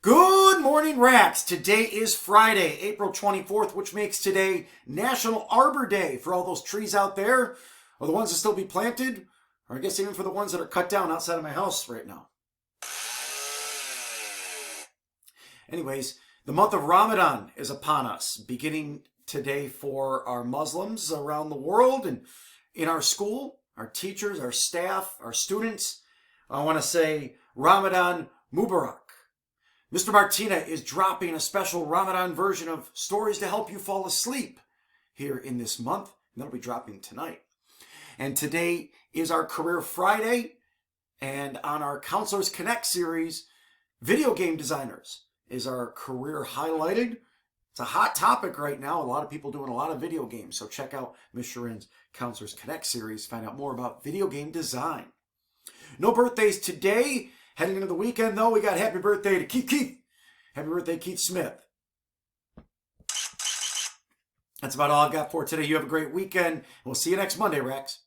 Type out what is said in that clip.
Good morning, Racks. Today is Friday, April 24th, which makes today National Arbor Day for all those trees out there, or the ones that still be planted, or I guess even for the ones that are cut down outside of my house right now. Anyways, the month of Ramadan is upon us, beginning today for our Muslims around the world and in our school, our teachers, our staff, our students. I want to say Ramadan Mubarak. Mr. Martina is dropping a special Ramadan version of Stories to Help You Fall Asleep here in this month, and that'll be dropping tonight. And today is our Career Friday, and on our Counselors Connect series, video game designers is our career highlighted. It's a hot topic right now. A lot of people doing a lot of video games, so check out Ms. Sharin's Counselors Connect series, find out more about video game design. No birthdays today. Heading into the weekend, though, we got happy birthday to Keith. Happy birthday, Keith Smith. That's about all I've got for today. You have a great weekend. We'll see you next Monday, Rex.